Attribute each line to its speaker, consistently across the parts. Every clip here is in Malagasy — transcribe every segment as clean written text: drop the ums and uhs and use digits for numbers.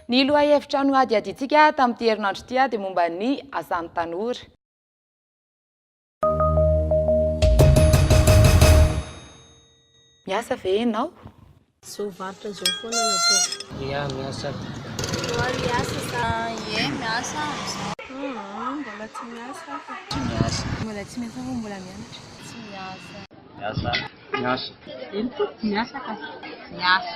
Speaker 1: Ny lohahevitra no adiaditsika tamin'ity herinandro ity dia momba ny asan'ny tanora. Miasa ve ianao?
Speaker 2: Zao varotra zao foana no ataoko.
Speaker 3: Ia, miasa.
Speaker 2: Miasa sa? Ie, miasa.
Speaker 4: Mbola tsy miasa.
Speaker 3: Tsy miasa.
Speaker 4: Mbola tsy miasa fa mbola mianatra.
Speaker 2: Tsy miasa.
Speaker 3: Miasa. Miasa.
Speaker 4: Ento miasa ka.
Speaker 2: Miasa.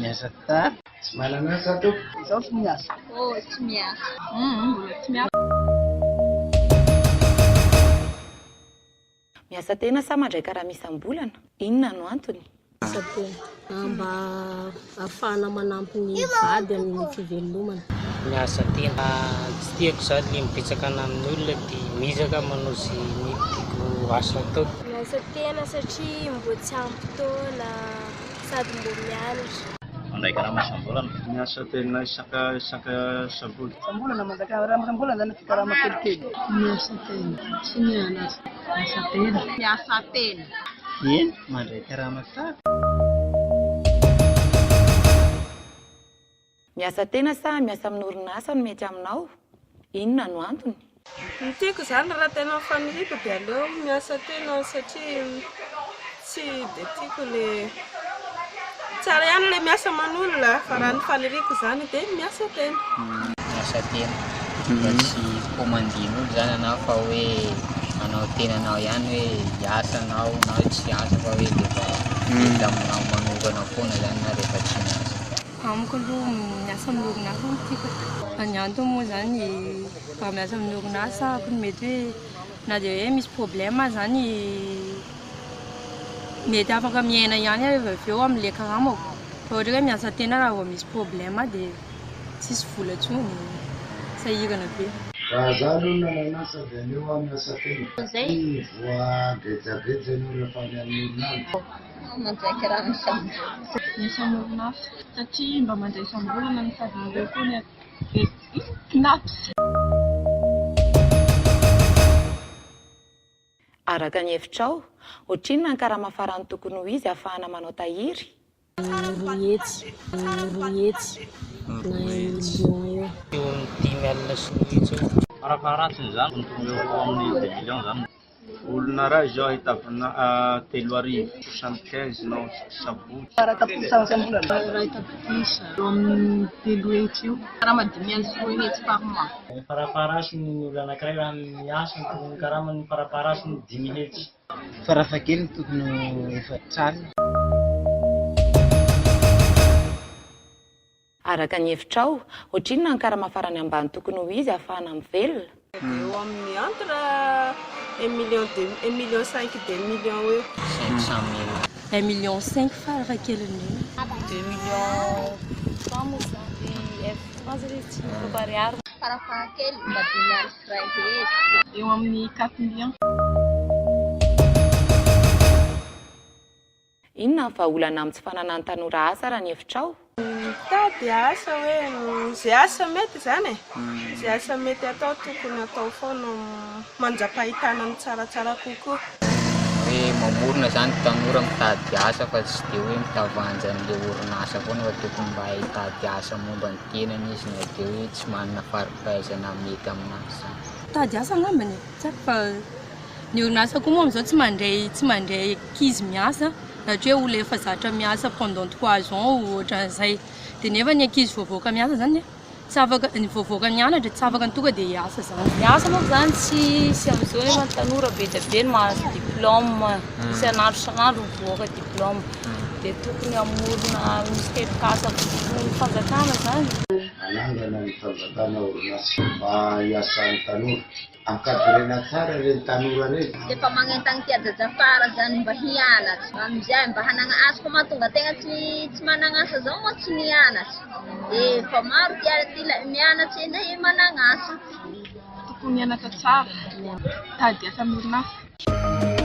Speaker 3: Miasa ta. Tsy mahala miasa to.
Speaker 4: Zaho tsy miasa.
Speaker 2: Oh, tsy miasa.
Speaker 4: Mbola tsy miasa.
Speaker 1: Miasa tena sa mandray karaha misy am-bolana? Inona no antony?
Speaker 2: Miasa tena. Mba ahafahana manampy ny vady amin'ny fivelomana.
Speaker 3: Miasa tena. Tsy tiako zany ny mipetsaka amin'ny olona dia mizaka manao sy ny tiako asa atao.
Speaker 5: Miasa tena satria mbo tsy ampy-taona sady mbo mianatra.
Speaker 3: Mandray karaha masam-bolana. Miasa tena isaka saboly.
Speaker 4: Sambolana mandaka raha zany fikarama kelikely. Miasa tena. Tsy mianatra. Miasa tena.
Speaker 2: Miasa tena.
Speaker 3: Eny, mandray karaha tsara.
Speaker 1: Miasa tena sa miasa amin'ny orinasa no mety aminao? Inona no antony?
Speaker 4: Ny tiako zany raha tena faniriko dia aleo miasa tena satria tsy dia tiako le tsara ihany le miasa manolona fa raha ny faniriko zany dia miasa tena.
Speaker 3: Miasa tena. Mba tsy komandin'olo zany anao fa hoe anao tenanao ihany hoe hiasa anao na tsy asa fa hoe rehefa hita aminao manokana foana zany na rehefa tsy miasa.
Speaker 5: Amiko aloha miasa amin'ny orinasa no tiako. Ny antony moa zany mba miasa amin'ny orinasa mety hoe na dia hoe misy problème zany mety afaka miaina ihany avy eo amin'ilay karamako. Fa ohatra hoe miasa tena raha vao misy problème dia tsisy vola intsony sahirana be.
Speaker 6: Raha za aloha nananasa dia aneo aho miasa tena. Ny voagejageja ny olona fa ny amin'ny orinasa.
Speaker 2: Mandray karaha misy
Speaker 4: Miasa amin'ny orinasa satria mba mandray isam-bolana no sady mandray koa ny nato.
Speaker 1: Araka ny hevitrao, ohatrinona ny karama farany tokony ho izy ahafahana manao tahiry?
Speaker 2: royetsy na million eo.
Speaker 3: Eo amin'ny 10 alina sy ny hitsy. Farafaratsiny zany tokony eo amin'ny 2 millions zany. Olona raha izao ahitavana 3,75 no sabotsy.
Speaker 4: Tapisa sambolana. Raha tapisa eo amin'ny 3 hetsy eo.
Speaker 2: Karama 500 par mois.
Speaker 3: Farafarasiny ny olona anankiray raha miasa tokony karama ny farafarasiny 10 hetsy. Farafakely tokony efatra alina.
Speaker 1: Araka ny hevitrao, ohatrinona ny karama farany ambany tokony ho izy ahafahana mivelona?
Speaker 4: Eo amin'ny entre 1 million 5 2 millions eo.
Speaker 3: 500 000.
Speaker 5: 1,5 million farafahakeliny.
Speaker 2: 2 millions
Speaker 5: Vamos fazer isso para parar.
Speaker 2: farafahakely mba 10 francs hetsy.
Speaker 4: Eo amin'ny 4 millions.
Speaker 1: Inona ny vahaolana amin'ny tsy fananan'ny tanora asa raha ny hevitrao?
Speaker 4: Mitady asa hoe izay asa mety zany e. Izay asa mety atao tokony atao foana manjam-pahitana ny tsaratsara kokoa.
Speaker 3: Hoe mamorona zany tanora mitady asa fa tsy dia hoe mitavanja an'ilay orinasa foana fa tokony mba hitady asa momba ny tenany izy na dia hoe tsy manana fari-pahaizana mety aminazy zany.
Speaker 5: Tady asa angambany. Tsara fa ny orinasa koa moa amin'izao tsy mandray ankizy miasa. Satria olona efa zatra miasa pendant 3 ans ohatran'izay. Dia nefa ny ankizy voavoaka miasa zany tsy afaka ny voavoaka mianatra tsy afaka ny tonga dia hiasa zany. Miasa moa zany tsy amin'izao nefa ny tanora be dia be no mahazo diplôme isan'andro mivoaka diplôme. Dia tokony amorona misy tetikasa ny fanjakana zany.
Speaker 6: Anangana ny fanjakana orinasa mba hiasan'ny tanora. Ankadrena tsara ireny tanora ireny.
Speaker 2: Efa magnentana ty ajajafara zany mba hianatra. Amizay mba hanana asa fa mahatonga tegna tsy manana asa zao moa tsy nianatra. Efa maro ty mianatra eny manana asa.
Speaker 4: Tokony hianatra tsara. Tady asa amin'ny orinasa.